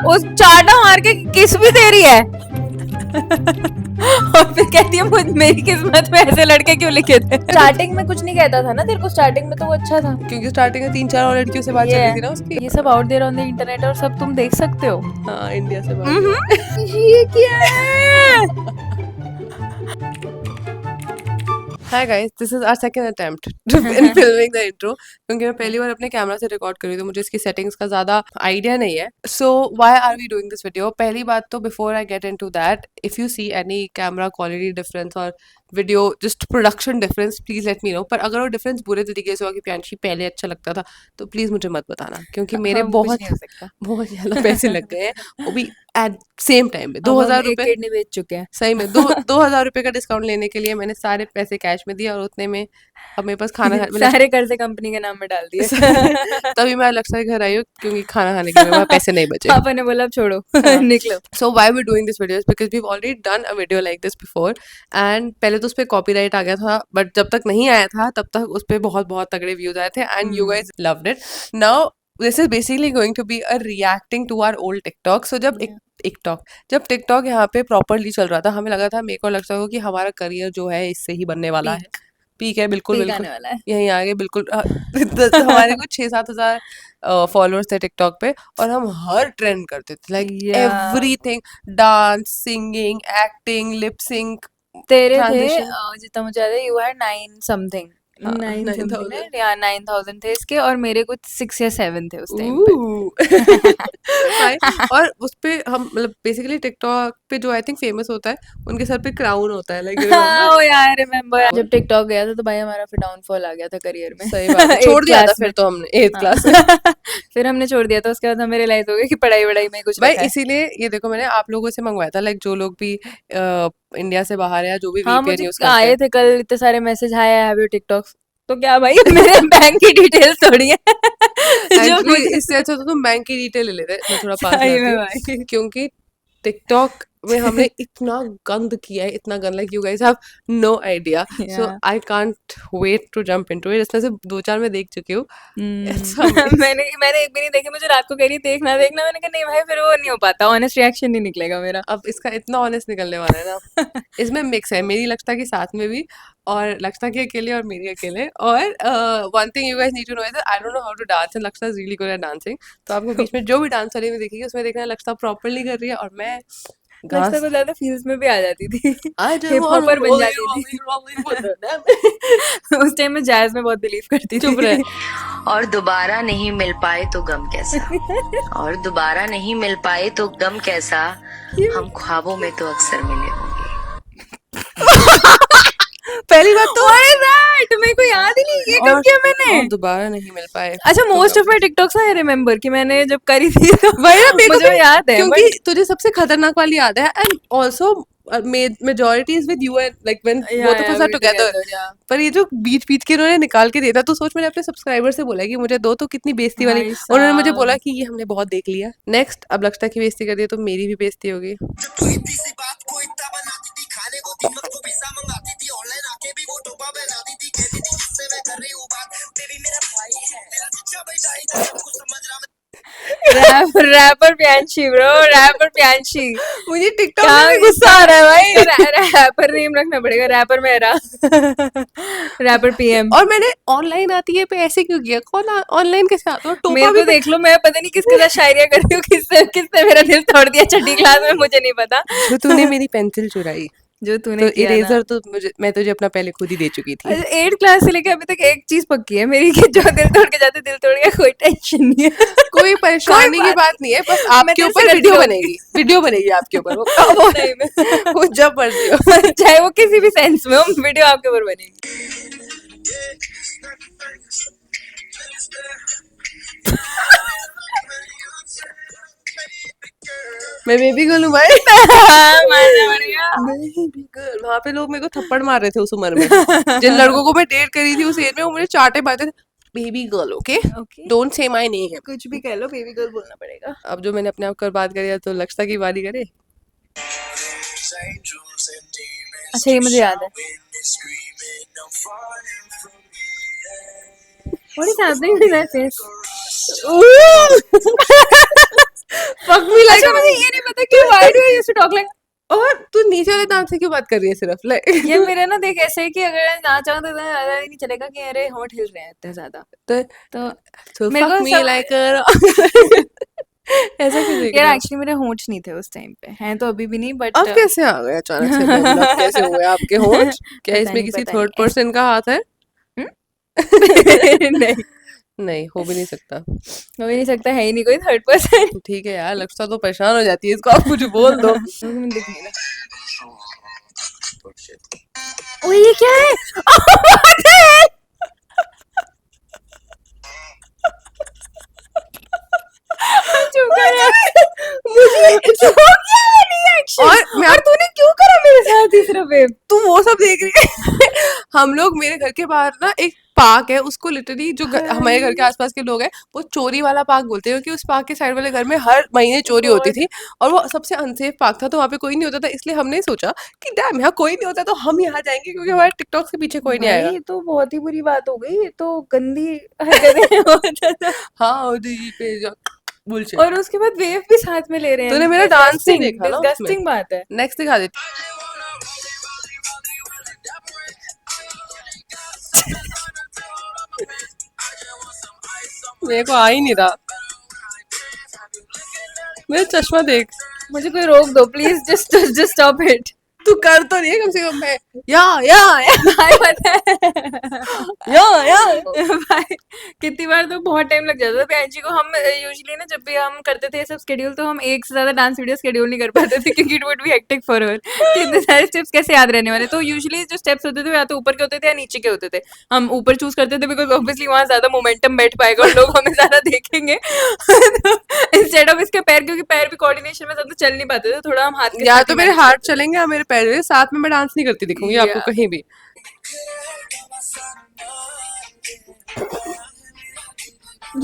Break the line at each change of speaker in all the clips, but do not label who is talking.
उस चाटा मार के किस भी दे रही है और फिर कहती है मुझ मेरी किस्मत में ऐसे लड़के क्यों लिखे थे। स्टार्टिंग में कुछ नहीं कहता था ना तेरे को, स्टार्टिंग में तो वो अच्छा था
क्योंकि स्टार्टिंग में 3-4 और लड़कियों से बात चल रही थी ना उसकी।
ये सब out there on the internet और सब तुम देख सकते हो।
हाँ, इंडिया से बात।
ये क्या है?
Hi guys, this is our second attempt in filming the intro. क्योंकि मैं पहली बार अपने कैमरा से रिकॉर्ड कर रही हूँ तो मुझे इसकी सेटिंग्स का ज़्यादा आइडिया नहीं है. So why are we doing this video? पहली बात तो before I get into that, if you see any camera quality difference or video just production difference, please let me know. पर अगर वो difference बुरे तरीके से हुआ कि प्रियांशी पहले अच्छा लगता था तो प्लीज़ मुझे मत बताना क्योंकि मेरे बहुत ज़्यादा पैसे लग गए हैं वो भी एट सेम टाइम में. 2000 रुपये
किडनी बेच चुके हैं
सही में 2000 रुपये का डिस्काउंट लेने के लिए मैंने सारे पैसे कैश में दिए और उतने में अब मेरे पास खाना
सारे कर्जे कंपनी के नाम में डाल दिए
तभी मैं अलेक्सा के घर आई हूँ क्योंकि खाना खाने के लिए पैसे नहीं बचे.
पापा ने बोला अब छोड़ो निकलो.
So why we're doing this video is because we've already done a video like this before and पहले तो उस पर कॉपीराइट आ गया था बट जब तक नहीं आया था तब तक उस पर बहुत बहुत तगड़े व्यूज आए थे and you guys loved it. Now this is basically going to be a reacting to our old TikTok. So जब जब टिकटॉक यहाँ पे प्रॉपरली चल रहा था हमें लगा था मेरे को लगता था कि हमारा करियर जो है इससे ही बनने वाला है. पीक है बिल्कुल यहीं आगे बिल्कुल. हमारे कुछ 6-7 हजार फॉलोअर्स थे टिकटॉक पे और हम हर ट्रेंड करते थे like everything, dance, singing, acting, lip sync.
तेरे थे जितना मुझे याद है यू हैड 9 समथिंग 9,000 थे इसके और मेरे कुछ 6 या 7 थे उस टाइम पे.
और उस पे हम मतलब बेसिकली टिकटॉक पे जो आई थिंक फेमस होता है उनके सर पे क्राउन होता है लाइक
ओ यार रिमेम्बर जब टिकटॉक गया था तो भाई हमारा फिर डाउनफॉल आ गया था करियर में.
सही बात है. छोड़ दिया था फिर तो हमने 8th क्लास में.
फिर हमने छोड़ दिया था. उसके बाद हमें रियलाइज हो गया कि पढ़ाई में कुछ
भाई इसीलिए ये देखो मैंने आप लोगों से मंगवाया था लाइक जो लोग भी इंडिया से बाहर है या जो भी VPN यूज करते हैं.
आए थे कल इतने सारे message hi I have your TikTok तो क्या भाई मेरे बैंक की डिटेल्स थोड़ी है
इससे अच्छा तो तुम बैंक की डिटेल ले लेते. मैं थोड़ा पास जाती हूं क्योंकि टिकटॉक में हमने इतना गंद किया है इतना गंद like you guys have no idea. So I can't wait to jump into it. इसमें से 2-4 मैं देख चुकी हूँ.
मैंने एक भी नहीं देखी. मुझे रात को कह रही देखना मैंने कहा नहीं भाई फिर वो नहीं हो पाता. ऑनेस्ट रिएक्शन नहीं निकलेगा मेरा.
अब इसका इतना ऑनेस्ट निकलने वाला है ना. इसमें मिक्स है मेरी लक्षता के साथ में भी और लक्षता के अकेले और मेरी अकेले. और one thing you guys need to know is I don't know how to dance and Lakshita is really good at dancing. तो आपको बीच में जो भी डांस वाली में देखिए उसमें देखना लक्षता प्रॉपर्ली कर रही है और मैं
लक्षता को ज्यादा फील्स में भी आ जाती थी. हिप हॉपर बन जाती थी. उस टाइम में जैज में बहुत बिलीव करती थी.
चुप रहे.
और दोबारा नहीं मिल पाए तो गम कैसा और दोबारा नहीं मिल पाए तो गम कैसा हम ख्वाबों में तो अक्सर मिले होंगे.
पहली बात तो
मेरे को याद ही नहीं ये कब किया मैंने.
दोबारा नहीं मिल पाए.
अच्छा most of my TikToks I remember कि मैंने जब करी थी तो
मुझे
याद है
क्योंकि तुझे सबसे खतरनाक वाली याद है and also majority is with you and like when both of us are together. पर ये जो बीच के उन्होंने निकाल के दिया था तो सोच मैंने अपने सब्सक्राइबर से बोला कि मुझे दो तो कितनी बेइज्जती वाली. उन्होंने मुझे बोला कि ये हमने बहुत देख लिया. नेक्स्ट अब लक्षता की बेइज्जती कर दी तो मेरी भी बेइज्जती होगी.
Rapper Priyanshi bro. Rapper Priyanshi.
मुझे टिकटॉक में गुस्सा आ रहा है भाई.
रैपर नेम रखना पड़ेगा. रैपर मेरा रैपर PM.
और मैंने ऑनलाइन आती है पे ऐसे क्यों किया. कौन ऑनलाइन कैसे आता है.
मेरे को देख लो मैं पता नहीं किसके साथ शायरिया करती हूँ. किससे मेरा दिल तोड़ दिया छठी क्लास में मुझे नहीं पता.
जो तूने मेरी पेंसिल चुराई
जो तूने
तो इरेजर तो मैं तुझे अपना पहले खुद ही दे चुकी थी.
8th क्लास से लेके अभी तक एक चीज पक्की है मेरी कि जो दिल तोड़ के जाते दिल तोड़ गया. कोई टेंशन नहीं है.
कोई परेशानी की बात नहीं है. बस आपके ऊपर वीडियो बनेगी आपके ऊपर. वो जब मर्जी हो
चाहे वो किसी भी सेंस में हो वीडियो आपके ऊपर बनेगी.
मैं बेबी गर्ल हूँ भाई. वहाँ पे लोग मेरे को थप्पड़ मार रहे थे उस उम्र में. जिन लड़कों को मैं डेट करी थी उस एज में वो मुझे चाटे मारते थे. Baby girl okay don't say my name.
कुछ भी कह लो बेबी गर्ल बोलना पड़ेगा.
अब जो मैंने अपने आप कर बात करी है तो लक्षता की बारी करे.
अच्छा ये मुझे याद है. What is happening with that face?
Fuck me like
I used to talk like
और तू नीचे वाले दांत से क्यों बात कर रही है सिर्फ लाइक
ये मेरा ना देख ऐसे है कि अगर ना चाहूँ तो इतना ज्यादा नहीं चलेगा कि अरे होंठ हिल रहे हैं इतने ज्यादा
तो
तो मेरे
fuck
को
me like ऐसा क्यों देख
यार
रहे हो?
एक्चुअली मेरे होंठ नहीं थे उस टाइम पे हैं तो अभी भी नहीं बट
अब कैसे आ गए अचानक से डेवलप कैसे हुए आपके होंठ? क्या
पता
इसमें
नहीं,
किसी
पता
थर्ड
नहीं।
पर्सन का हाथ है?
नहीं
नहीं हो भी नहीं सकता।
हो ही नहीं सकता है ही नहीं कोई थर्ड पर्सन
ठीक है यार, लक्षिता तो परेशान हो जाती है, इसको आप कुछ बोल दो।
दिख नहीं रहा ओए ये क्या है What the hell? चुप कर यार
मुझे
जो क्या है रिएक्शन
और
तूने क्यों करा मेरे साथ इस रफे
तू वो सब देख रही है। हम लोग मेरे घर के बाहर ना एक पार्क है, उसको लिटरली जो हमारे घर के आसपास के लोग हैं वो चोरी वाला पार्क बोलते हैं, क्योंकि उस पार्क के साइड वाले घर में हर महीने चोरी होती थी और वो सबसे अनसेफ पार्क था, तो वहाँ पे कोई नहीं होता था, इसलिए हमने सोचा कि डैम यहाँ कोई नहीं होता तो हम यहाँ जाएंगे, क्योंकि हमारे टिकटॉक के पीछे कोई नहीं आएगा।
ये तो बहुत ही बुरी बात हो गई ये तो गंदी हरकतें होता था
हाँ उधर पे जा बुलशिट।
और उसके बाद वेव भी साथ में ले रहे हैं
तूने मेरा डांस नहीं देखा ना उसमें?
डिस्गस्टिंग बात है
नेक्स्ट दिखा देती। मेरे को आ ही नहीं रहा, मेरा चश्मा देख।
मुझे कोई रोक दो प्लीज जस्ट स्टॉप इट
तू कर तो नहीं है कम से कम। मैं या
भाई पता है
या
भाई कितनी बार तो बहुत टाइम लग जाता था बहन जी को हम यूजुअली ना जब भी हम करते थे ये सब स्केड्यूल तो हम एक से ज्यादा डांस वीडियो स्केड्यूल नहीं कर पाते थे क्योंकि it would be hectic for her कि इतने सारे स्टेप्स कैसे याद रहने वाले तो यूजुअली जो स्टेप्स होते थे वो या तो ऊपर के होते थे या नीचे के होते थे हम ऊपर चूज करते थे बिकॉज ऑब्वियसली वहाँ ज्यादा मोमेंटम बैठ पाएगा और लोग हमें ज्यादा देखेंगे इंस्टेड ऑफ इसके पैर क्योंकि पैर भी कोऑर्डिनेशन में ज्यादा चल नहीं पाते थे थोड़ा हम हाथ के
या
साथ
तो
ही
मेरे
manage
हाथ
करते थे।
चलेंगे या मेरे पैर चलेंगे, साथ में मैं डांस नहीं करती दिखूंगी आपको
Yeah.
कहीं भी।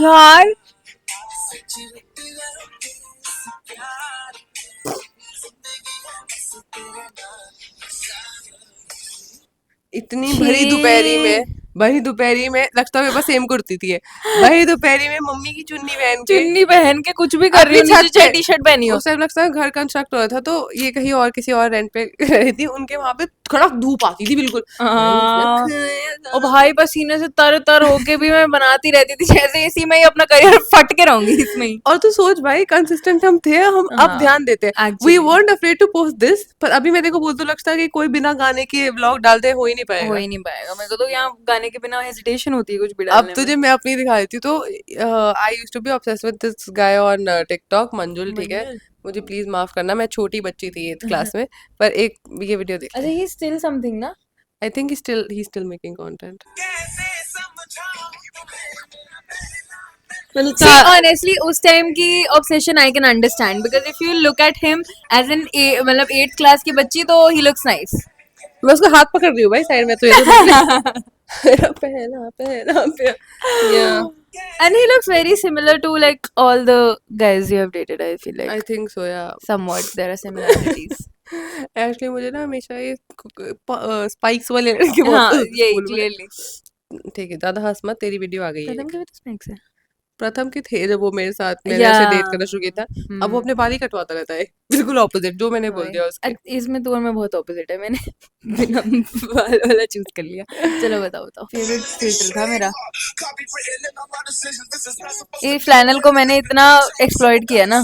यार
इतनी भरी दोपहरी में लगता है मेरे पास सेम कुर्ती थी, भरी दोपहरी में मम्मी की चुन्नी पहन के
चुन्नी पहन के कुछ भी कर रही हो
अपनी छत
नीचे
पे।
टी शर्ट पहनी हो
उस टाइम लगता है घर कंस्ट्रक्ट हो रहा था, तो ये कहीं और किसी और रेंट पे रही थी, उनके वहां पे कड़क धूप आती थी बिल्कुल।
हाँ। और भाई पसीने से तर होके भी मैं बनाती रहती थी जैसे इसी में ही अपना करियर फट के रहूंगी इसमें ही
और तू सोच भाई कंसिस्टेंट हम थे, हम अब
हाँ,
ध्यान देते हैं।
actually.
We weren't afraid to post this, पर अभी मेरे को बोल तो लगता है कि कोई बिना गाने के व्लॉग डालते हो ही नहीं
हो
पाएगा।
ही नहीं पाएगा मेरे को तो यहाँ गाने के बिना हेजिटेशन होती है कुछ भी
अब
डालने
तुझे मैं अपनी दिखा देती हूँ, तो I used to be obsessed with this guy on TikTok, Manjul, ठीक है,
मंजुल।
मुझे प्लीज माफ करना, मैं छोटी बच्ची थी 8th क्लास में, पर एक ये वीडियो देख।
अच्छा ही स्टिल समथिंग ना
I think he still making content.
See, honestly, उस टाइम की obsession I can understand because if you look at him as an मतलब 8th class की बच्ची तो he looks nice.
मैं उसका हाथ पकड़ रही हूँ भाई साइड में, तो ये तो पहला yeah
And he looks very similar to like all the guys you have dated. I feel like
I think so yeah.
somewhat there are similarities.
Actually मुझे ना हमेशा ये स्पाइक्स वाले लड़के
हाँ
बहुत
यही
school में।
clearly.
ठीक है, ज्यादा हंस मत, तेरी वीडियो आ गई है।
प्रथम के भी तो स्नैक्स है
प्रथम के थे जब वो मेरे साथ, मैंने ऐसे डेट करना शुरू किया था, अब वो
हम्म
अपने बाल ही कटवाता रहता है, बिल्कुल ऑपोजिट जो मैंने बोल दिया उसके।
इसमें तो और मैं बहुत ऑपोजिट है मैंने बिना बाल वाला चूज कर लिया चलो बताओ फेवरेट फिल्टर था मेरा ये फ्लैनल को मैंने इतना एक्सप्लॉइट किया ना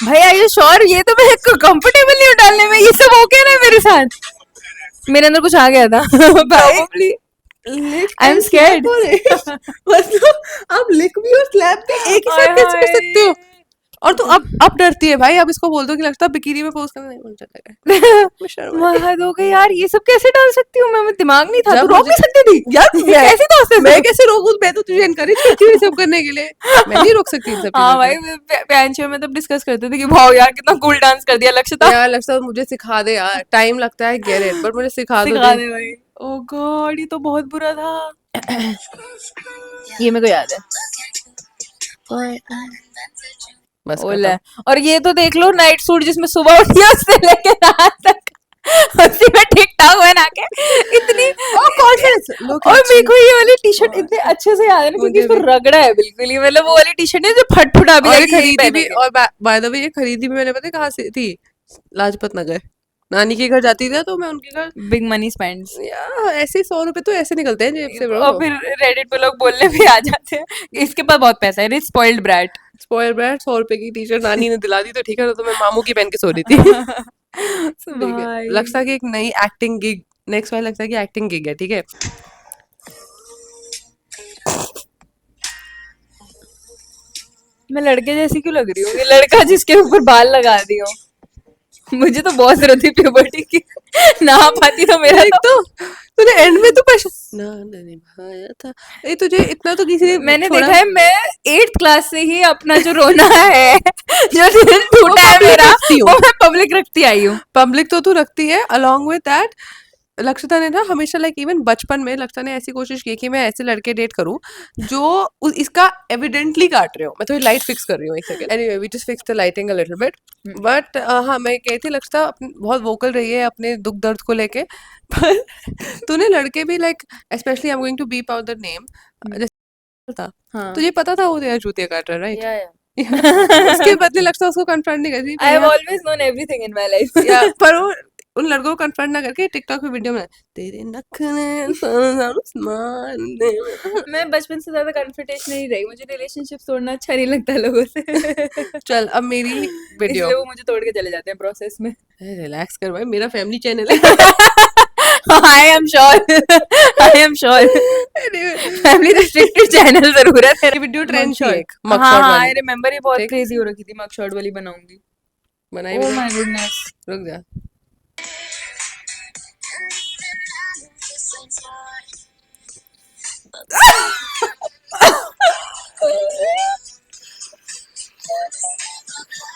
भाई आई यू श्योर ये तो मैं कंफर्टेबल नहीं हूँ डालने में ये सब ओके ना मेरे साथ मेरे अंदर कुछ आ गया था probably आई एम स्कैर्ड
मतलब आप लिख भी और स्लैप भी एक ही साथ कैसे कर सकते हो? और तू अब डरती है भाई, अब इसको बोल दो कि लगता है बिकिनी में पोस्ट करना नहीं मन चलेगा।
महद हो गई यार ये सब कैसे डाल सकती हूँ मैं दिमाग नहीं था
जब
तू रोक
मुझे-
नहीं सकती थी
यार
कैसी दोस्त है
मैं
तू?
कैसे रोकूं? मैं तो तुझे एनकरेज करती हूँ ये सब करने के लिए, मैं नहीं रोक सकती इन सब
हाँ
चीजों
भाई पैंचो में तब डिस्कस करते थे कि भाव यार कितना कूल डांस कर दिया
को।
लक्षिता
यार लगता है मुझे सिखा दे यार, टाइम लगता है गेट इट, बट मुझे सिखा दो
सिखा
दे।
दे भाई ओ गॉड ये तो बहुत बुरा था ये मेरे को याद है
बस
ओले
खत्म।
और ये तो देख लो नाइट सूट जिसमें सुबह उठी है उससे लेके रात तक उसी में टिकटॉक बना के इतनी
और कॉन्फिडेंस लोग
और मेरे
अच्छी
को ये वाली टी शर्ट
बहुत
इतने अच्छे से याद है ना क्योंकि
मुझे
इसको
भी
रगड़ा है बिल्कुल ही, मतलब वो वाली टी शर्ट है जो फट फुटा भी
और ये
जाएगी, यही
खरीदी भी
पहनेंगे।
और बाय द वे ये खरीदी भी मैंने पता है कहाँ से थी, लाजपत नगर। नानी के घर जाती थी ना तो मैं उनके घर
बिग मनी स्पेंड्स।
यार ऐसे 100 रुपए तो ऐसे निकलते हैं जेब से
और
ब्रो।
फिर रेडिट पे लोग बोलने भी आ जाते हैं इसके पास बहुत पैसा है, स्पॉइल्ड ब्रैट।
स्पॉइल ब्रांड 100 रुपए की टी शर्ट नानी ने दिला दी तो ठीक है, तो मैं मामू की पहन के सो रही थी। ठीक है,
भाई
लगता कि एक नई एक्टिंग गिग नेक्स्ट वाला लगता है कि एक्टिंग गिग है, ठीक है।
मैं लड़के जैसी क्यों लग रही हूँ, ये लड़का जिसके ऊपर बाल लगा दियो। मुझे तो बहुत जरूरत थी प्यूबर्टी की, ना पाती तो मेरा
एक
तो
तो तूने एंड में तो ना ना निभाया था, ये तुझे इतना तो किसी ने
मैंने
छोड़ा
देखा है, मैं 8th क्लास से ही अपना जो रोना है जो दिल टूटा है
public
मेरा,
रखती हूँ।
वो मैं पब्लिक रखती आई हूँ।
पब्लिक तो तू रखती है, अलॉन्ग विद दैट लक्षिता ने ना हमेशा लाइक इवन बचपन में लक्षिता ने ऐसी कोशिश की कि मैं ऐसे लड़के डेट करूं जो इसका एविडेंटली काट रहे हो। मैं तो लाइट फिक्स कर रही हूँ एक second, anyway we just fix the lighting a little bit, but हाँ मैं कही थी लक्षिता बहुत वोकल रही है अपने दुख दर्द को लेके, पर तूने लड़के भी like specially I am going to beep out the name, जैसे था
हाँ
तुझे पता था वो तेरा जूते काट रहा है,
या
राइट? उसके बदले लक्षिता उसको कन्फ्रंट नहीं करती
I have always known everything in my life.
या पर वो उन लड़कों को कन्फ्रंट ना करके टिकटॉक पे वीडियो में तेरे नखरे
मैं बचपन से ज्यादा कन्फ्रंटेशन नहीं रही, मुझे रिलेशनशिप तोड़ना अच्छा नहीं लगता लोगों से।
चल अब मेरी वीडियो
इसलिए वो मुझे तोड़ के चले जाते हैं प्रोसेस में।
रिलैक्स कर भाई, मेरा फैमिली चैनल है।
I am sure, I am sure family restricted channel जरूर है तेरा।
वीडियो ट्रेंड थी एक
हाँ
मगशॉट
हाँ
वाली,
आई रिमेम्बर, ये बहुत
ठीक?
क्रेजी हो रखी थी, मग शॉट वाली बनाऊंगी।
बनाई
ओह
वीडियो,
माय गुडनेस।
रुक जा।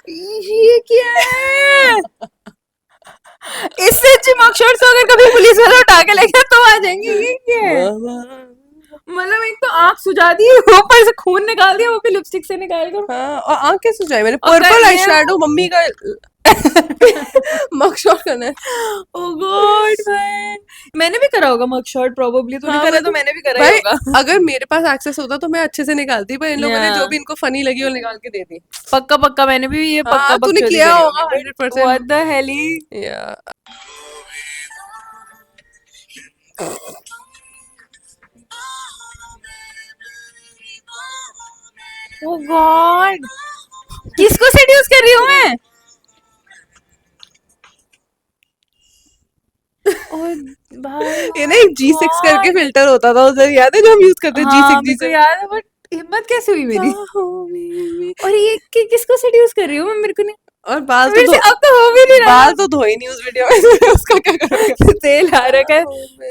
ये क्या है? इससे अच्छी मग शॉट्स अगर कभी पुलिस वाला उठा के लेके तो आ जाएंगे। ये क्या है? मतलब एक तो आंख सुझा दी, ऊपर से खून निकाल दिया, वो भी लिपस्टिक से निकाल कर।
हाँ और आंख कैसे सुझाई मैंने,
और
पर्पल
कर
आई
लिया।
शैडो मम्मी का मगशॉट करना है।
ओह गॉड भाई, मैंने भी करा होगा मग शॉट प्रोबेबली, तूने
हाँ,
करा
वही
तो
तो।
मैंने भी करा ही
भाई
होगा।
अगर मेरे पास एक्सेस होता तो मैं अच्छे से निकालती, पर इन लोगों ने जो
Yeah.
भी इनको फनी लगी वो निकाल के दे दी।
पक्का पक्का मैंने भी ये पक्का
हाँ, तूने
बकचोदी
किया
करी
होगा
होगी, but
100%।
what the hell ही।
या
ओह गॉड, किसको सेड्यूस कर रही हूँ मैं? ओह भाई
ये ना एक G6 करके फिल्टर होता था उधर, याद है जो हम यूज करते हैं
हाँ
G6
मेरे को
G6।
याद है, बट हिम्मत कैसे हुई मेरी? और ये किसको सेड्यूस कर रही हूँ मैं, मेरे को नहीं,
और बाल तो
मेरे से अब तो हो भी नहीं रहा।
बाल तो धोए नहीं उस वीडियो में, उसका क्या करोगे?
तेल आ रखा है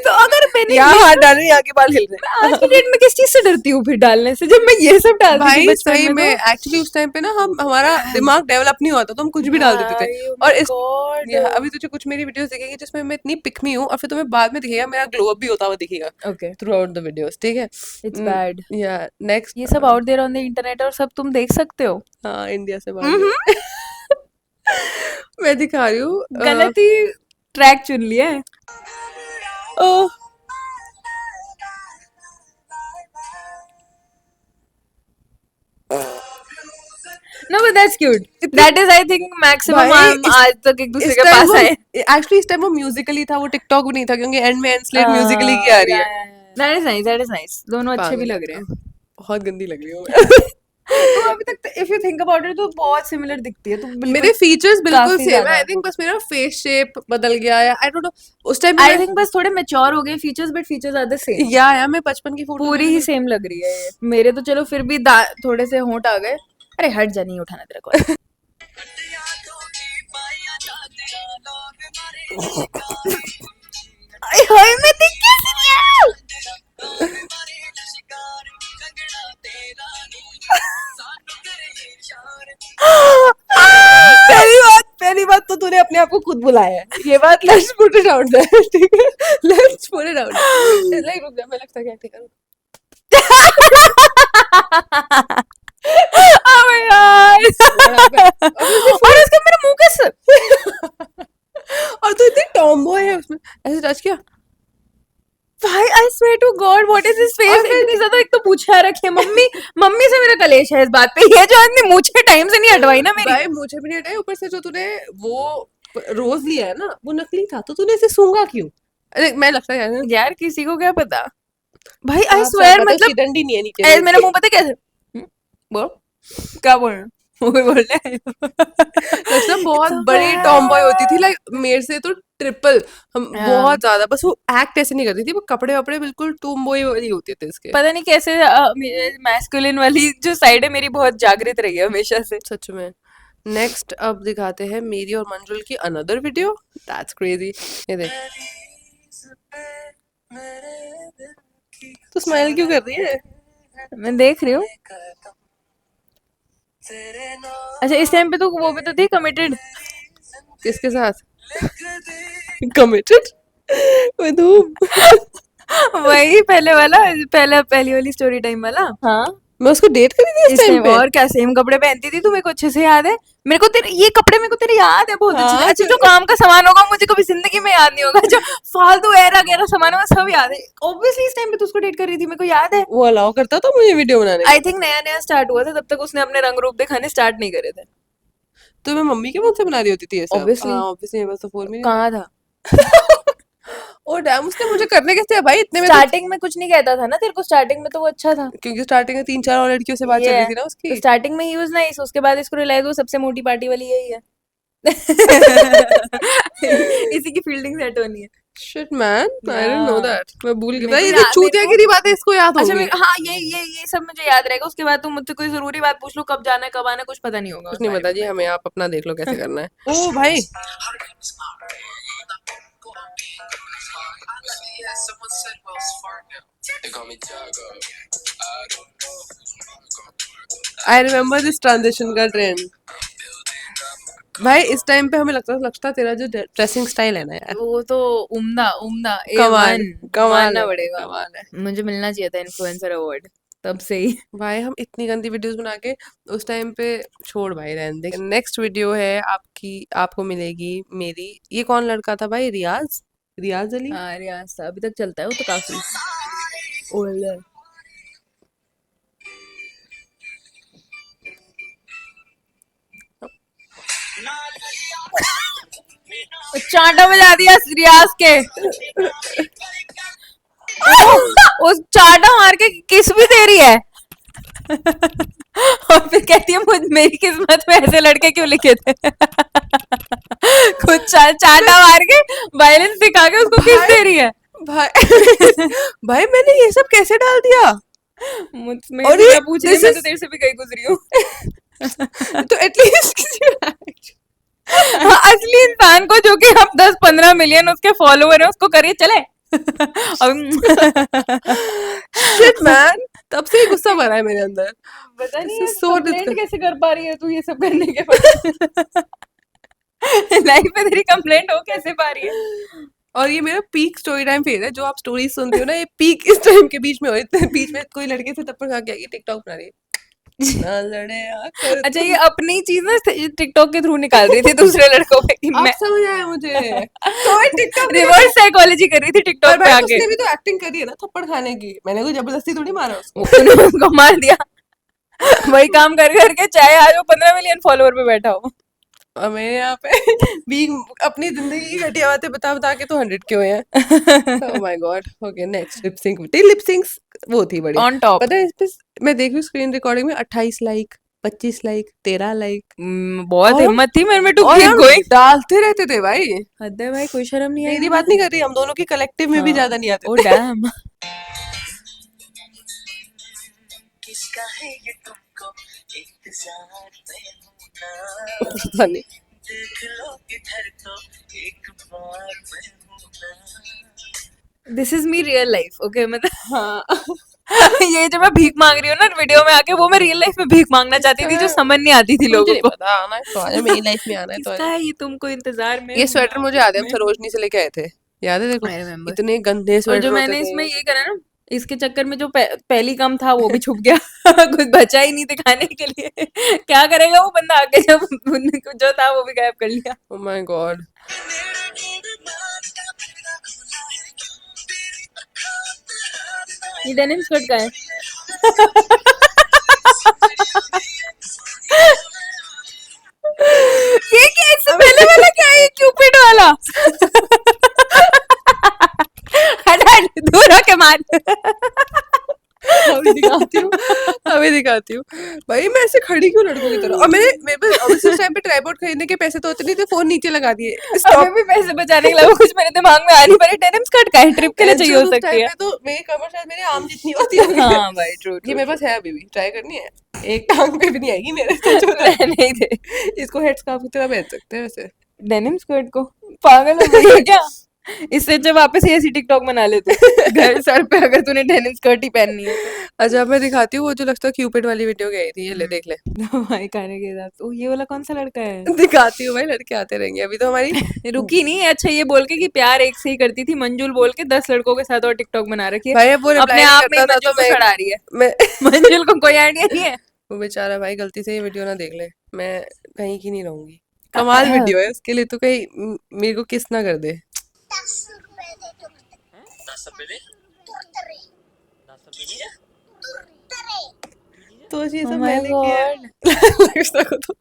तो अगर मैंने
यहाँ
ये
हाथ
सब-
डाल रही यहाँ के बाल हिल रहे
मैं आज की डेट में किस चीज से डरती हूँ फिर डालने से, जब मैं ये सब डालती थी
भाई
बचपन
सही में
में तो।
एक्चुअली उस टाइम पे ना हमारा दिमाग डेवलप नहीं हुआ था तो हम कुछ भी डाल देते थे।
भाई, oh
और
my
इस
God.
अभी तुझे कुछ मेरी वीडियोस दिखेगी जिसमें मैं इतनी पिकमी हूँ और फिर तुम्हें बाद में दिखेगा मेरा ग्लो अप भी होता हुआ दिखेगा
Okay,
throughout the videos, ठीक है?
it's bad.
या नेक्स्ट
ये सब out there on the internet और सब तुम देख सकते हो।
हाँ इंडिया से बाहर मैं दिखा रही हूँ
गलत ही ट्रैक चुन लिया है।
ओह,
No, but that's cute. That is, I think, maximum
भाई,
हम आज तक एक दूसरे
इस
के
टाइम
पास
वो
आए।
एक्चुअली इस टाइम वो म्यूजिकली था, वो टिकटॉक भी नहीं था क्योंकि एंड में एंड स्लेट म्यूजिकली की आ रही है।
That is nice, that is nice. दोनों अच्छे भी
पागल
लग रहे हैं।
बहुत गंदी लग रही हूँ
तो अभी तक if you think about it तो बहुत सिमिलर दिखती है, तो
मेरे फीचर्स बिल्कुल
काफी
सेम है।
ज्यादा।
आई थिंक बस मेरा फेस शेप बदल गया या आई डोंट नो उस टाइम
आई थिंक बस थोड़े मैच्योर हो गए features, but features are the same.
या मैं बचपन की फोटो
पूरी ही सेम लग रही है ये। मेरे तो चलो फिर भी थोड़े से होंठ आ गए। अरे हट जा, नहीं उठाना तेरे को। हाय मैं देख कैसी नहीं है।
पहली बात तो तूने अपने आप को खुद बुलाया है, ये बात let's put it out there, ठीक है? Let's put it out. Like रुक जा, मैं लगता है क्या करूं।
Oh my God! और उसका मेरा मुंह कैसे?
और तू इतनी टॉम ऐसे टच किया
भाई I swear to God what is this
और
फेस,
फिर
इतनी ज्यादा एक तो पूछा रखी है। मम्मी मम्मी से मेरा कलेश है इस बात पे, ये जो आदमी मुझे टाइम से नहीं हटवाई ना मेरी।
भाई मुझे भी नहीं हटाया, ऊपर से जो तूने वो रोज लिया है ना वो नकली था, तो तूने इसे सूंघा क्यों? अरे मैं लगता है यार
यार किसी को क्या पता भाई, आई
साफ साफ
स्वेयर
पता उसकी
मतलब
डंडी नहीं है नीचे
ऐसे
रोज
मेरा
की।
मुंह पता कैसे बोल, क्या बोल रहे हैं? वो भी बोल रहे हैं
रचना बहुत
तो
बड़ी टॉम बॉय होती थी, लाइक मेरे से तो ट्रिपल, हम
हाँ।
बहुत ज्यादा, बस वो एक्ट ऐसे नहीं करती थी, वो कपड़े वपड़े बिल्कुल टॉम बॉय वाली होते थे इसके।
पता नहीं कैसे मैस्कुलिन वाली जो साइड है मेरी बहुत जागृत रही है हमेशा से।
सच में। नेक्स्ट अब दिखाते हैं मेरी और मंजुल की अनदर वीडियो, दैट्स क्रेजी। ये देख, तू स्माइल क्यों कर रही है?
मैं देख रही हूँ। अच्छा इस टाइम पे तो वो भी तो थी कमिटेड।
किसके साथ? Committed with whom?
वही पहले वाला, पहली वाली स्टोरी टाइम वाला। हाँ
मैं उसको डेट करी थी इस
इस
टाइम
टाइम
पे।
और क्या सेम कपड़े पहनती थी तू, मेरे को अच्छे से याद है। मेरे को तेरे ये कपड़े मेरे को तेरे याद है बहुत अच्छे से।
हाँ
अच्छा जो काम का सामान होगा मुझे कभी जिंदगी में याद नहीं होगा, जो फालतू एरा गैरा सामान है वो सब याद है। ऑब्वियसली इस टाइम पे तू उसको डेट कर रही थी, मेरे को याद है।
वो अलाउ करता था मुझे वीडियो बनाने
आई
का।
थिंक नया नया स्टार्ट हुआ था, तब तक उसने अपने रंग रूप दिखाने स्टार्ट नहीं करे थे।
तो मैं मम्मी के मुंह से बना रही होती थी ये सब।
Obviously।
हाँ ऑब्वियसली, बस तो फोन में
कहाँ था
ओ डैम, उसने मुझे करने कैसे दिया भाई इतने में तो,
स्टार्टिंग में कुछ नहीं कहता था ना तेरे को, स्टार्टिंग में तो वो अच्छा था।
क्योंकि स्टार्टिंग में 3-4 और लड़कियों से बात चल
ये
रही थी ना उसकी।
स्टार्टिंग में ही वाज नाइस, उसके बाद इसको रियलाइज वो सबसे मोटी पार्टी वाली यही है। इसी की फील्डिंग सेट होनी है।
Shit man, I didn't know
Yeah।
That, मैं भूल गया
मेरे
था।
को
ये
मेरे
चूतियागिरी बातें इसको याद
अच्छा
होंगी।
हाँ ये सब मुझे याद रहेगा। उसके बाद तुम मुझसे कोई जरूरी बात पूछ लो, कब जाना है कब आना है कुछ पता नहीं होगा
कुछ
उस
नहीं
बारे
पता
में
जी
मेरे
हमें,
को।
आप अपना देख लो कैसे करना है। ओ भाई आई रिमेम्बर दिस ट्रांजिशन का ट्रेंड। भाई इस टाइम पे हमें लगता तेरा जो ड्रेसिंग स्टाइल है ना यार,
वो तो उम्दा उम्दा
कमाल
A1
कमाल
मानना
है,
पड़ेगा।
कमाल है।
मुझे मिलना चाहिए था इन्फ्लुएंसर अवार्ड तब से ही।
भाई हम इतनी गंदी वीडियोस बना के उस टाइम पे, छोड़ भाई रहने दे। नेक्स्ट वीडियो है आपकी, आपको मिलेगी मेरी, ये कौन लड़का था भाई? रियाज, रियाज अली।
हाँ रियाज था, अभी तक चलता है वो तो काफी ओल्ड है। चांटा बजा दिया रियाज के। उस चांटा मार के किस भी दे रही है। और फिर कहती है मुझ मेरी किस्मत में ऐसे लड़के क्यों लिखे थे। खुद चांटा मार के वायलेंस दिखा के उसको किस दे रही है।
भाई भाई मैंने ये सब कैसे डाल दिया?
मुझमें
और
से
ये
क्या पूछ रही है,
दिस
मैं
इज
तो तेरे से भी कहीं गुजरी हूँ।
तो एटलीस्ट
हाँ, असली इंसान को जो कि हम 10-15 मिलियन उसके फॉलोवर है उसको करिए चले।
शिट मैन, तब से ही गुस्सा भरा है मेरे अंदर।
पता
दिस
नहीं
इज
है
सो
कंप्लेंट कैसे कर पा रही है तू ये सब करने के बाद। लाइफ में तेरी कंप्लेंट हो कैसे पा रही है।
और ये मेरा पीक स्टोरी टाइम फेज है, जो आप स्टोरीज सुनती हो ना, ये पीक इस टाइम के बीच में हो। इतने बीच में कोई लड़के से थप्पड़ खा के आएगी, टिकटॉक बना रही है, ना लड़े आकर
अच्छा
तुम।
ये अपनी चीज ना टिकटॉक के थ्रू निकाल रही थी दूसरे लड़कों पे कि
अब
मैं
समझ आया मुझे। तो टिकटॉक
रिवर्स साइकोलॉजी कर रही थी
पर
टिकटॉक पे
भाई
आके।
उसने भी तो एक्टिंग करी है ना थप्पड़ खाने की, मैंने कोई जबरदस्ती थोड़ी मारा उसको।
तूने उसको मार दिया। वही काम कर करके चाहे आज वो 15 मिलियन फॉलोवर पे बैठा हो।
और मेरे यहाँ पे भी अपनी जिंदगी की घटिया बातें बता बता के तो 100 के हुए हैं। Oh my God. Okay next lip sinks वो थी बड़ी।
On top.
पता है इस पे मैं देख रही हूँ स्क्रीन रिकॉर्डिंग में 28 लाइक, 25 लाइक, 13 लाइक।
बहुत
और
हिम्मत थी मेरे में टू
और
कीप
हम
गोइंग।
डालते रहते थे भाई।
हद है भाई, कोई शर्म नहीं आई
मेरी
हमें।
बात नहीं कर रही, हम दोनों की कलेक्टिव में भी
हाँ।
ज्यादा नहीं आते
ओ
थे।
डैम।
किसका है ये तुमको इंतजार में हूं ना,
पता नहीं।
देख लो इधर तो एक बार मैं हूं ना।
This is me real life okay, मतलब
हाँ
ये जो मैं भीख मांग रही हूँ ना वीडियो में आके, वो मैं रियल लाइफ में भीख मांगना चाहती थी जो समझ नहीं आती थी
मुझे
लोगों
नहीं
को।
पता, आना है तो आजा, मेरी लाइफ में आना है तो
किसका
आजा।
है ये तुमको इंतजार में
ये
हूं
स्वेटर
ना,
मुझे याद है, हम
मैं
सरोजनी से लेके आए थे, याद है देखो,
आई रिमेम्बर।
इतने गंदे
और
स्वेटर
जो
होते
मैंने
थे।
इसमें ये करा ना, इसके चक्कर में जो पहली कम था वो भी छुप गया। कुछ बचा ही नहीं दिखाने के लिए। क्या करेगा वो बंदा आके जब जो था वो भी गायब कर लिया।
Oh my God.
ये डेनिम स्कर्ट का है। ये क्या, इससे पहले वाला क्या है, ये क्यूपिड वाला? हट हट, दूर होके मार।
अभी दिखाती हूँ भाई, मैं ऐसे खड़ी क्यों लड़कों की तरह। और मेरे पास obviously उस टाइम पे ट्राइपॉड खरीदने के पैसे तो होते नहीं थे, फोन नीचे लगा दिए।
अभी भी पैसे बचाने के अलावा कुछ मेरे दिमाग में आ नहीं पा रही। डेनिम स्कर्ट का है, ट्रिप के लिए चाहिए हो
उस
सकती
टाइम
है।
पे तो मेरी कमर शायद मेरे आर्म जितनी होती है।
हाँ भाई, ट्रू
ये
ट्रू।
मेरे पास है, अभी भी ट्राई करनी है। एक टांग पे भी नहीं आएगी मेरे से जो
नहीं थे
इसको हेड स्कार्फ की तरह पहन सकते हैं वैसे।
डेनिम स्कर्ट को, पागल हो गई है क्या? इससे अच्छा वापस ही ऐसी टिकटॉक बना ले तू घर सर पे, अगर तूने डेनिम स्कर्ट ही पहननी है तो।
अच्छा अब मैं दिखाती हूँ वो जो लगता है क्यूपिड वाली वीडियो गई थी, ये ले देख ले।
भाई खाने के साथ, ओ ये वाला कौन सा लड़का है?
दिखाती हूँ भाई, लड़के आते रहेंगे अभी तो हमारी।
रुकी नहीं। अच्छा ये बोल के कि प्यार एक से ही करती थी, मंजुल बोल के 10 लड़कों के साथ और टिकटॉक बना रखी है।
भाई अब वो
अपने
रिप्लाई नहीं
आप में ही
करता था
मंजुल
तो
को चढ़ा रही है।
मैं
मंजुल को कोई आइडिया नहीं है।
वो बेचारा भाई गलती से ये वीडियो ना देख ले, मैं कहीं की नहीं रहूंगी। कमाल वीडियो है, उसके लिए तो कहीं मेरे को किस ना कर दे। तो ये
Oh
सब
my
मैंने
God.
किया। तो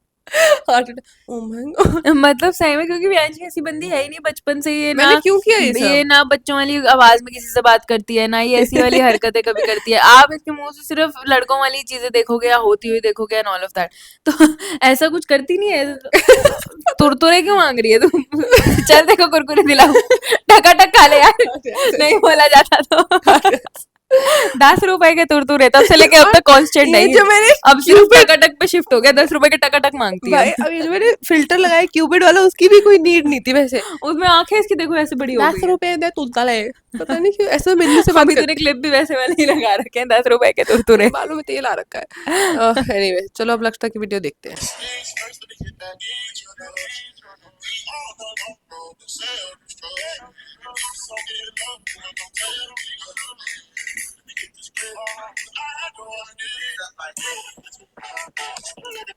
heart attack, oh my God.
मतलब सही में, क्योंकि प्रियांशी ऐसी बंदी है ही नहीं बचपन से। ये
मैंने क्यों किया ये
ये
सब?
ना बच्चों वाली आवाज में किसी से बात करती है, ना ये ऐसी वाली हरकतें कभी करती है। आप इसके मुंह से सिर्फ लड़कों वाली चीजें देखोगे या होती हुई देखोगे एंड ऑल ऑफ दैट, तो ऐसा कुछ करती नहीं है। तुरतुरे क्यों मांग रही है तुम? चल देखो कुरकुरे दिलाओ, टकाटक खा ले यार। नहीं बोला जाता तो। 10 रुपए के तुरतुरे तब से लेके अब तक कांस्टेंट
ये
नहीं
जो
है।
मैंने
अब सिर्फ टकाटक पे शिफ्ट हो गया, 10 रुपए के टकाटक मांगती है
भाई
अब।
अब ये जो मैंने फिल्टर लगाया क्यूपिड वाला, उसकी भी कोई नीड नहीं थी वैसे।
उसमें आंखें इसकी देखो ऐसे बड़ी हो
10
गई है।
रुपए दे तुलता ले, पता नहीं क्यों ऐसा मिलने से बात
अभी
करती
तूने क्लिप भी वैसे वाले ही लगा रखे हैं, 10 रुपए के तुरतुरे।
बालों में तेल आ रखा है। एनीवे चलो अब लक्षता की वीडियो देखते हैं।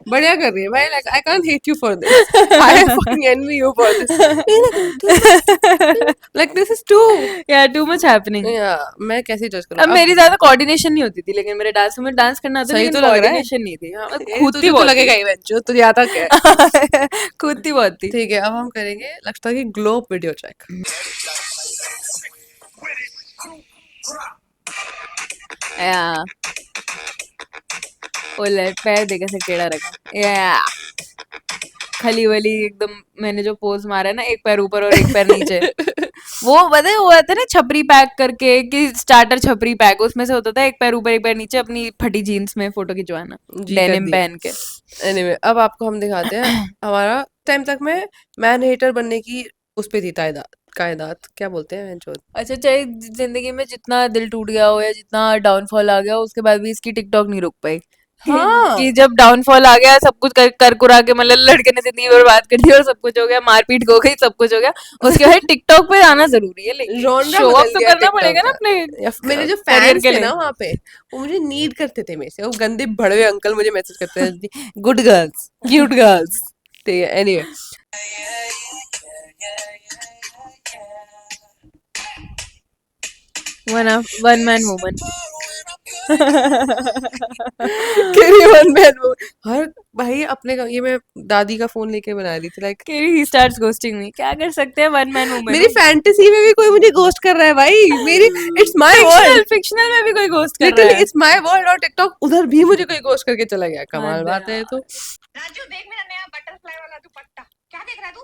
बढ़िया कर रही है भाई, like I can't hate you for this, I fucking envy you for this. Like this is too
या टू मच हैपनिंग।
या मैं कैसे जज
अब
करूं
मेरी ज्यादा कोऑर्डिनेशन नहीं होती थी, लेकिन मेरे डांस में डांस करना आता,
सही
लेकिन
तो लग रहा है।
कोऑर्डिनेशन नहीं थी। हाँ,
तुझे
कूदती
तो
बहुत
लगेगा
थी।
ही बच्चों, तुझे आता क्या है।
कूदती बहुत थी।
ठीक है अब हम करेंगे लक्षता की ग्लोब वीडियो चेक।
या ओले पैर देख कैसे टेढ़ा रखा, या खली वली एकदम। मैंने जो पोज मारा है ना, एक पैर ऊपर और एक पैर नीचे, वो पता है वो आता है ना छपरी पैक करके, कि स्टार्टर छपरी पैक, उसमें से होता था एक पैर ऊपर एक पैर नीचे, अपनी फटी जीन्स में फोटो खिंचवाना
जी कर
डेनिम
दी।
पहन के।
एनीवे अब आपको हम दिखाते हैं हमारा टाइम तक मैं मैन हेटर बनने की उस पे थी कायदात क्या बोलते हैं चोद।
अच्छा, चाहे जिंदगी में जितना दिल टूट गया हो या जितना डाउनफॉल आ गया हो, उसके बाद भी इसकी टिकटॉक नहीं रुक पाई।
हाँ
कि जब डाउनफॉल आ गया, सब कुछ कर कुरा के, मतलब लड़के ने जिंदगी बर्बाद कर दी और सब कुछ हो गया, मारपीट हो गई, सब कुछ हो गया, उसके बाद टिकटॉक पे आना जरूरी है। लेकिन
Genre
शो ऑफ
बदल
तो
गया
करना
TikTok
पड़ेगा ना
का।
अपने
या मेरे जो
करियर
फैंस
के
थे
लिए।
ना वहाँ पे, वो मुझे नीड करते थे मेरे से, वो गंदे भड़वे अंकल मुझे मैसेज करते थे, गुड गर्ल्स, क्यूट गर्ल्स। ठीक है एनीवे
वन मैन वुमन।
हर भाई अपने का, ये मैं दादी का फोन लेके बना रही थी लाइक
ही स्टार्ट्स घोस्टिंग मी, क्या कर सकते हैं, वन मैन वुमन।
मेरी फैंटेसी में भी कोई मुझे घोस्ट कर रहा है भाई, मेरी इट्स माय वर्ल्ड,
फिक्शनल में भी कोई घोस्ट कर रहा
लिटरली
है।
It's my world. और टिकटॉक उधर भी मुझे कोई घोस्ट करके चला गया, कमाल
हद
बात है ये तो।
राजू देख मेरा नया बटरफ्लाई वाला दुपट्टा, क्या देख रहा है तू?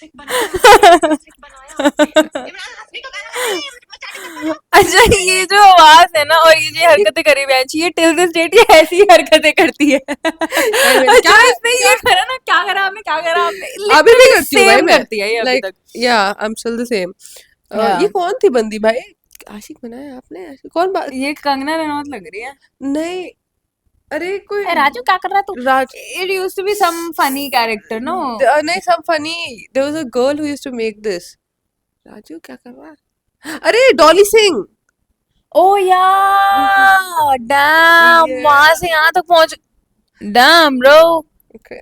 सिक बनाया, सिक बनाया। इमरान हाशमी का गाना है, मचा के
अच्छा, ये जो आवाज है ना और ये जो हरकतें करी बैची, ये टिल दिस डेट ये ऐसी ही हरकतें करती है।
क्या
जो इसने ये करा ना, क्या करा आपने, क्या करा आपने,
अभी भी
literally
करती हूँ भाई
same
मैं,
करती है ये अभी
लाइक
तक।
या I am still the same.
Yeah.
ये कौन थी बंदी भाई, आशिक बनाया आपने, कौन बात?
ये कंगना रनौत लग रही है।
नहीं अरे कोई
राजू क्या कर रहा तू?
राज
It used to be some funny character, no?
नहीं some funny, there was a girl who used to make this। Raju क्या कर रहा है? अरे Dolly Singh.
Oh yeah, damn,
Yeah.
वहां से यहाँ तक पहुंच, damn bro।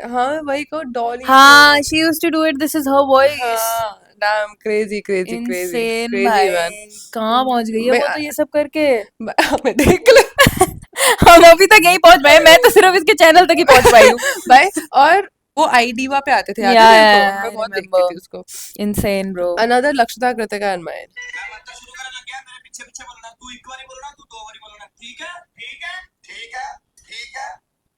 हाँ वही को डॉली।
हाँ, she used to do it, this is her voice।
हाँ damn crazy
इंसेन
crazy
भाई,
man.
कहाँ पहुंच गई है
मैं
वो तो ये सब करके।
मैं देख ले
हम अभी तक यहीं पहुंच पाए, मैं तो सिर्फ इसके चैनल तक ही पहुंच पाई हूँ।
भाई। और वो आई डीवा पे आते थे, याद है
या
तेरे को? मैं
आई
बहुत देखती
रिमेम्बर,
थी उसको।
Insane bro.
Another Lakshita Kritika and mine.
मैं मतलब शुरू करने लग गया, मेरे पीछे पीछे बोलना, तू एक बारी बोलना, तू दो बारी बोलना, ठीक है ठीक है ठीक है ठीक है।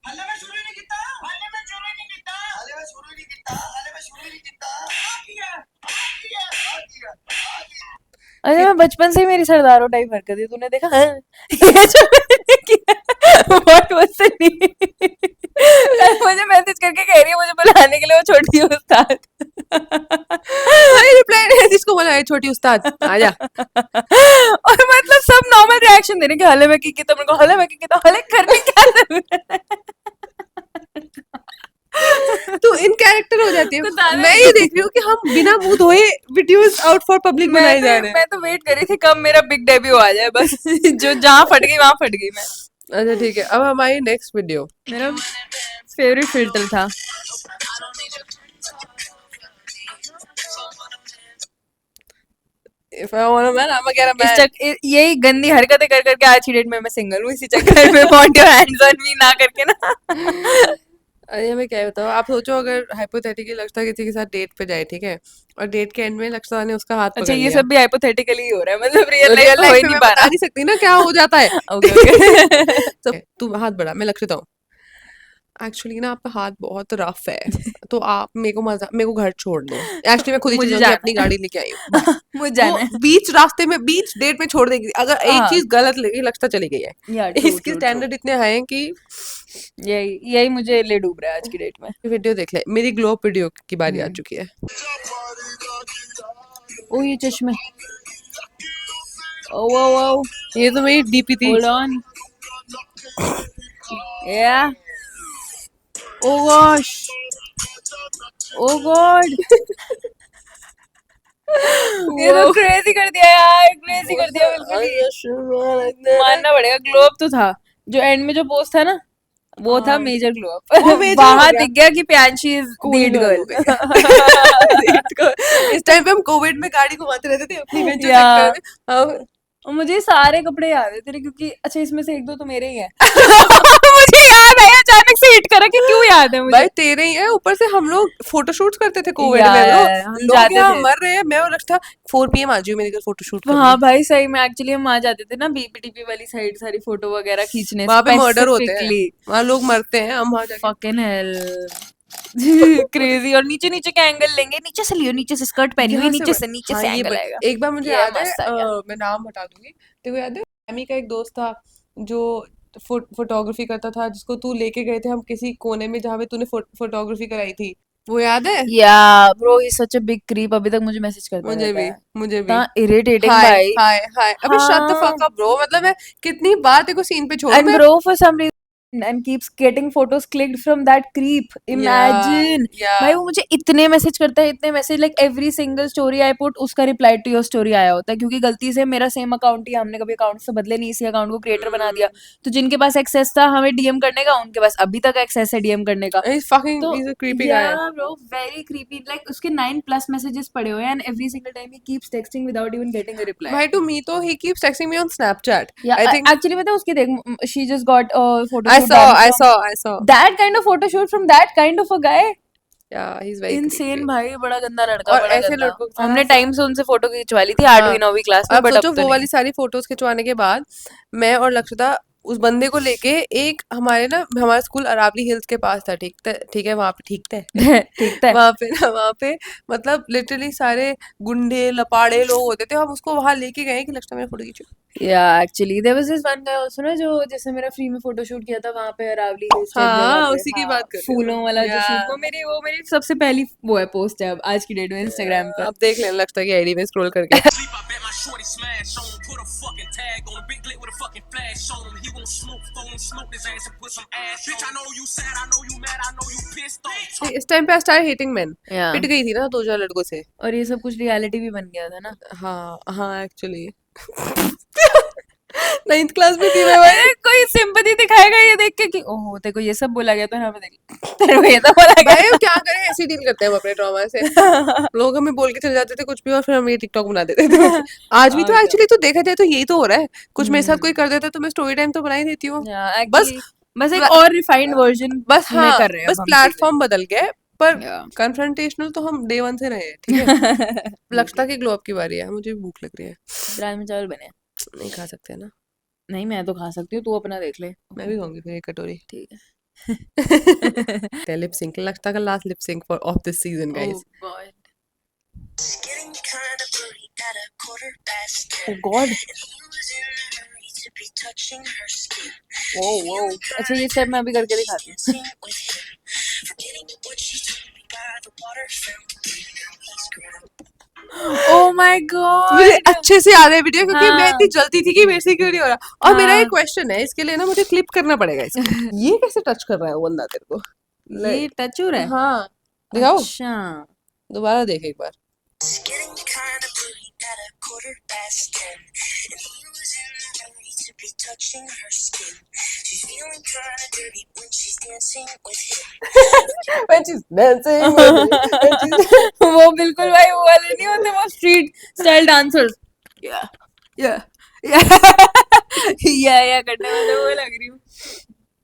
हल्ले में शुरू ही नहीं किया, हल्ले में शुरू ही नहीं किया, हल्ले में शुरू ही नहीं किया, हल्ले में शुरू ही नहीं किया, आ किया आ किया आ किया आ किया।
अरे मैं बचपन से ही मेरी सरदारों टाइप हरकत है, तूने देखा है? ये जो मैंने किया, व्हाट वाज द नीड? मुझे मैसेज करके कह रही है मुझे बुलाने के लिए, वो छोटी उस्ताद।
भाई रिप्लाई जिसको बोला है छोटी उस्ताद आजा।
और मतलब सब नॉर्मल रिएक्शन दे रहे हैं कि हले में की तो, मेरे को हले में की तो, हले करने क्या जरूरत है?
तू इन कैरेक्टर हो जाती है।
तो दादा-
मैं ये देख रही हूँ कि हम बिना मुंह धोए वीडियोस आउट फॉर पब्लिक बनाए जा रहे हैं।
मैं तो वेट कर रही थी कब मेरा बिग डेब्यू आ जाए, बस। जो जहाँ फट गई वहां फट गई मैं।
अच्छा ठीक है, अब हमारी नेक्स्ट वीडियो।
मेरा फेवरेट फिल्टर था।
If I want a man, I'm gonna get a man.
यही गंदी हरकतें कर करके आज की डेट में मैं सिंगल हूँ, इसी चक्कर में want your hands on me ना करके ना।
अरे मैं क्या बताऊँ, आप सोचो अगर हाइपोथेटिकली लक्षिता किसी के साथ डेट पे जाए, ठीक है, और डेट के एंड में लक्षिता ने उसका हाथ
अच्छा
पकड़
ये
लिया।
सब भी हाइपोथेटिकली ही हो रहा है, मतलब रियल
रियल
लाइफ तो हो
लाइफ
ही
में
नहीं
मैं
पा
बता
रहा।
नहीं सकती ना क्या हो जाता है।
Okay okay.
तो तू हाथ बढ़ा, मैं लक्षिता हूँ। एक्चुअली ना आपका हाथ बहुत रफ है, तो आप मेरे को घर छोड़ दो। एक्चुअली मैं खुद ही
मुझे
चल जाऊंगी,
जाना
अपनी
है।
गाड़ी लेके आई हूँ।
मुझे जाना
वो
है।
बीच रास्ते में बीच डेट में छोड़ देगी अगर एक
हाँ।
चीज गलत लगी, लक्षिता चली गई है।
या ट्रू
इसके
ट्रू ट्रू।
स्टैंडर्ड इतने हाई हैं कि
यही मुझे ले डूब रहा है आज की डेट में।
वीडियो देख ले, मेरी ग्लो अप वीडियो की बारी आ
हम्म।
चुकी है।
ओ ये चश्मे। ओ ओ ओ,
ये तो मेरी डीपी थी।
Hold on. या ओ गॉश, ओ गॉड। ये तो
Wow.
क्रेजी कर दिया यार, क्रेजी कर दिया बिल्कुल ही। मानना पड़ेगा, ग्लो अप तो था, जो एंड में जो पोस्ट था ना, वो था
हाँ।
मेजर ग्लो
वो
अप।
major हो
वहां
गया।
दिख गया कि Priyanshi is
Cool
need
girl हो
गर्ल।
इस टाइम पे हम कोविड में गाड़ी घुमाते रहते थे अपनी वेंचर
या।
चेक करते। हाँ।
और मुझे सारे कपड़े याद है तेरे, क्योंकि अच्छा इसमें से एक दो तो मेरे ही हैं। मुझे याद आया, अचानक से हिट करा कि क्यों याद है मुझे।
भाई तेरे ही है, ऊपर से हम लोग फोटोशूट्स करते थे कोविड
या,
में ब्रो।
हम
लोग
जाते
यहाँ
थे।
मर रहे हैं, मैं और लक्षिता 4 PM आ जाओ मेरे घर फोटोशूट करने।
हाँ भाई सही में, एक्चुअली हम वहां जाते थे ना बीपीटीपी वाली साइड, सारी फोटो वगैरह खींचने
वहां पे मर्डर होते हैं,
स्पेसिफिकली।
वहां लोग मरते हैं, हम वहां जाके
फकिंग हेल। क्रेजी। और नीचे नीचे के एंगल लेंगे, नीचे से लियो, नीचे से स्कर्ट पहनी हुई,
यहाँ
नीचे
से
से नीचे
हाँ
से
ये
एंगल आएगा।
एक बार मुझे
ये
याद है,
मस्त आ गया।
मैं नाम हटा दूंगी। तेरे को याद है एमी का एक दोस्त था जो फोटोग्राफी करता था, जिसको तू लेके गए थे हम किसी कोने में जहाँ पे तूने फोटोग्राफी कराई थी, वो याद है?
या bro he such a big creep, अभी तक मुझे मैसेज करता
मुझे
रहता
भी
है।
मुझे भी
इतना इरिटेटिंग
हाय
भाई।
हाय हाय अबे शट द
हाँ।
फक अप ब्रो, मतलब मैं कितनी बार तेरे को सीन पे छोड़ूं
And
मैं।
bro, for some reason, and keeps getting photos clicked from that creep. Imagine. भाई वो मुझे इतने मैसेज करता है, इतने message, like every single story I put उसका रिप्लाई टू योर स्टोरी आया होता है, क्योंकि गलती से मेरा सेम अकाउंट ही, हमने कभी अकाउंट से बदले नहीं, इसी अकाउंट को क्रिएटर बना दिया। तो जिनके पास एक्सेस था हमें डीएम करने का, उनके पास अभी तक एक्सेस है डीएम करने का।
He's fucking
तो
he's a creepy guy.
yeah bro, very creepy, like उसके 9+ मैसेजेस पड़े हुए हैं, and every single time he keeps texting without even getting a reply.
भाई to me तो he keeps texting me on Snapchat.
Yeah,
I think
actually पता है उसकी देख, she just got a photo
I
shoot
saw
done
I
from
saw I saw.
that kind of photo shoot from that kind of a guy.
Yeah, he's very
insane
creepy.
भाई, बड़ा गंदा लड़का,
और
बड़ा
ऐसे
गंदा।
लड़कों के साथ
हमने
ऐसा-
टाइम से उनसे फोटो खिंचवा ली थी
हाँ।
8वीं 9वीं क्लास में,
अब
बट
सोचो
अब तो
वो
नहीं।
वाली सारी फोटोज खिंचवाने के बाद मैं और लक्षिता उस बंदे को लेके एक हमारा स्कूल अरावली हिल्स के पास था, ठीक है वहां पे ठीक है
ठीक है।
वहां पे मतलब लिटरली सारे गुंडे लपाड़े लोग होते थे, हम उसको वहां लेके गए कि लक्षिता मेरा फोटो खींचो।
या actually there was this one guy also ना, जो जैसे मेरा फ्री में फोटो शूट किया था वहां पे अरावली हिल्स टाइप जगह
हाँ
पे।
उसी की
हाँ,
बात कर रही हूँ
फूलों वाला जो
Yeah.
शूट, वो मेरी सबसे पहली वो है पोस्ट है अब आज की डेट में इंस्टाग्राम पर।
अब देख लेना लगता है कि आईडी में स्क्रॉल करके
Sleep, I bet my shorty smash on him. Put a fucking tag on him. Big lit with a fucking flash on him. He won't smoke, phone smoke his ass and put some ass. Bitch, I know you sad, I know you mad, I know you pissed off.
इस time पे I start hating main.
या,
पिट गई थी ना 2-4 लड़कों से।
और ये सब कुछ रियलिटी भी बन गया था ना।
हाँ हाँ एक्चुअली 9th क्लास में थी मैं भाई।
अरे कोई सिंपैथी दिखाएगा ये देख के कि ओहो तेरे को ये सब बोला गया था ना, तेरे को ये तो बोला
भाई
गया
अब क्या करें, ऐसे डील करते हैं हम अपने ट्रॉमा से। लोग हमें बोल के चले जाते थे कुछ भी और फिर हम ये टिकटॉक बना देते थे। आज भी
और
तो
क्या।
एक्चुअली तो देखा जाए तो यही तो हो रहा है, कुछ मेरे साथ कोई
हम्म
कर देता है तो मैं स्टोरी टाइम तो बना ही देती हूँ। बस
एक्चुअली बस एक और रिफाइंड वर्जन
बस
में
हाँ,
कर रहे हैं
बस
अब हम चीजें।
प्लेटफॉर्म बदल गया है, पर
या
कन्फ्रंटेशनल तो हम डे 1 से रहे हैं, ठीक है। लक्षता की ग्लो अप की बारी है, मुझे भूख लग रही है।
राजमा चावल बने।
नहीं खा सकते ना,
नहीं मैं तो खा सकती हूँ, तू अपना देख ले।
मैं भी खाऊंगी फिर एक कटोरी।
ठीक है।
लिप सिंक, लक्षता का last lip sync for of this season
oh
guys.
God,
It's getting kind of early at 10:15.
Oh God,
And he was in a hurry to be touching her skin.
वो वो अच्छा ये step मैं अभी करके दिखाती हूँ।
Dancing with him, forgetting what she told me by the water fountain. He's ground.
Oh my
मुझे
गॉड,
अच्छे से याद है वीडियो, क्योंकि मैं
हाँ।
इतनी जल्दी थी कि मेरे से क्यों नहीं हो रहा। और मेरा
हाँ।
एक क्वेश्चन है, इसके लिए ना मुझे क्लिप करना पड़ेगा इसको। ये कैसे टच कर रहा है वो बंदा तेरे को?
ये टच हो रहा है?
हाँ, दिखाओ,
अच्छा
दोबारा देख एक बार।
It's getting kind of early at 10:15. And he was in a hurry to be touching her skin. She's feeling kind of dirty when she's dancing with him.
When she's dancing with it, when she's-
वो बिल्कुल भाई वो वाले नहीं होते वो street style dancers, या या या करने वाले वो लग रही हूँ।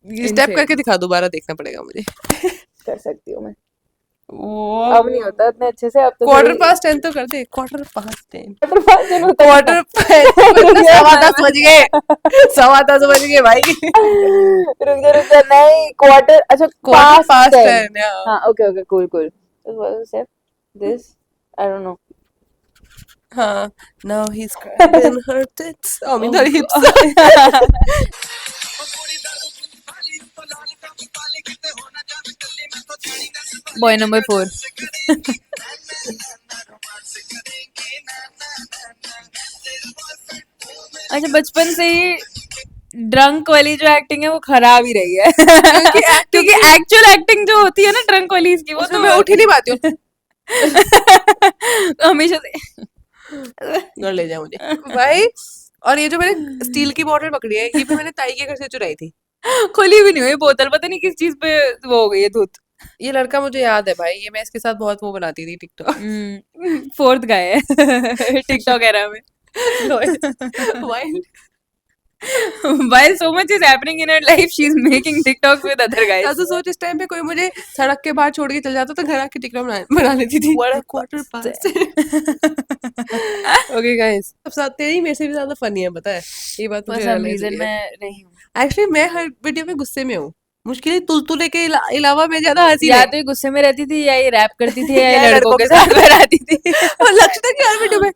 ये स्टेप करके दिखा, दोबारा देखना पड़ेगा मुझे।
कर सकती हूँ मैं,
वो
अब नहीं होता इतने अच्छे से, अब तो
Quarter-past 10 तो कर दे, Quarter-past 10,
Quarter-past
Quarter-past 10 बज गए, 10:15 बज गए भाई।
रुक जा नहीं क्वार्टर, अच्छा
Quarter-past
past 10
10, yeah.
हाँ okay okay cool cool, this I don't no.
हाँ, now he's grabbing her tits, I mean her hips.
Boy number 4 अच्छा बचपन से ही ड्रंक वाली जो एक्टिंग है वो खराब ही रही है क्योंकि एक्चुअल एक्टिंग जो होती है ना ड्रंक वाली इसकी वो
उसमें
तो
मैं उठ ही नहीं पाती हूँ।
हमेशा से
घर ले जा मुझे भाई। और ये जो मैंने स्टील की बॉटल पकड़ी है, ये भी मैंने ताई के घर से चुराई थी।
खुली भी नहीं हुई बोतल, पता नहीं किस चीज पे वो हो गई है धुत।
ये लड़का मुझे याद है भाई, ये मैं इसके साथ बहुत वो बनाती थी टिकटॉक।
फोर्थ गाय है टिकटॉक एरा में।
Wild.
While so much is happening in her life, she's making TikToks with other guys.
या तो सोच इस टाइम पे कोई मुझे सड़क के बाहर छोड़ के चल जाता तो घर आके टिकटॉक बना लेती थी। Quarter-past 10. ओके गाइस, अब साथ तेरी मेरे से भी ज्यादा फनी है, पता है ये बात मुझे
बस
realize
रीजन
हुई है।
मैं रही हूँ,
एक्चुअली मैं हर वीडियो में गुस्से में हूँ, मुश्किल तुलतुले के अलावा मैं ज्यादा हंसी
या
नहीं।
तो ये गुस्से में रहती थी या ये रैप करती थी या
या
ये लड़कों के साथ कराती थी।
और लक्ष्य की हर वीडियो में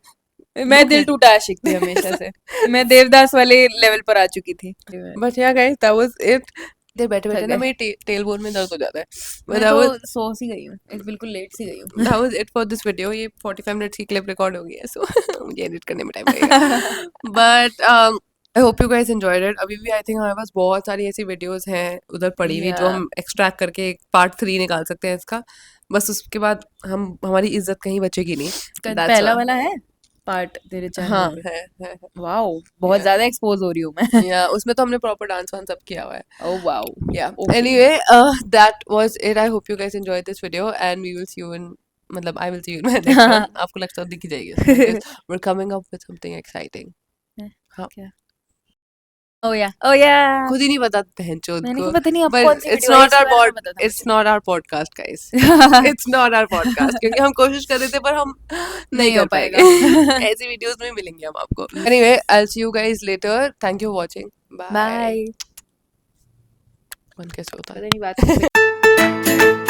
मैं दिल टूटा आशिक थी हमेशा से, मैं देवदास वाले लेवल पर आ चुकी थी।
बट या गाइस दैट वाज इट। देर बैठे बैठे ना
थक
मेरी टेल बोन में दर्द हो जाता है।
मैं
But that was
तो सो सी गई हूँ, एक बिल्कुल लेट सी गई हूँ।
that was it for this video। ये 45 मिनट्स की क्लिप रिकॉर्ड हो गई है, सो मुझे एडिट करने में टाइम लगेगा। But I hope you guys enjoyed it. अभी भी आई थिंक हमारे पास बहुत सारी ऐसी वीडियोस हैं उधर पड़ी हुई जो
Yeah.
हम एक्सट्रैक्ट करके एक पार्ट 3 निकाल सकते हैं इसका। बस उसके बाद हमारी इज्जत कहीं बचेगी नहीं। That's
पहला
all।
वाला है पार्ट तेरे
हाँ
चैनल पे?
है।
वाओ बहुत
Yeah.
ज्यादा एक्सपोज हो रही हूँ मैं।
या उसमें तो हमने प्रॉपर डांस वांस सब किया हुआ है।
Oh wow
Yeah.
Okay.
Anyway, that was it. I hope you guys enjoyed this video, and we will see you in. मतलब I will see you in my next one. आपको लगता है दिख ही जाएगी उसमें, because we're coming up with something exciting. हाँ,
ओह या
खुद ही नहीं पता बहनचोद
मैंने
को।
कहा पता नहीं आपको
But
कौन सी
it's
वीडियो है,
not
इस
our
बारे में
pod.
बता दो
It's not our podcast, guys.
मुझे।
It's not our podcast क्योंकि हम कोशिश कर रहे थे पर हम नहीं
हो
कर
पाएगा।
पाएंगे। ऐसी वीडियोस में मिलेंगे हम आपको। Anyway, I'll see you guys later. Thank you for watching. Bye.
Bye.
कौन कैसे होता है?
पता नहीं बात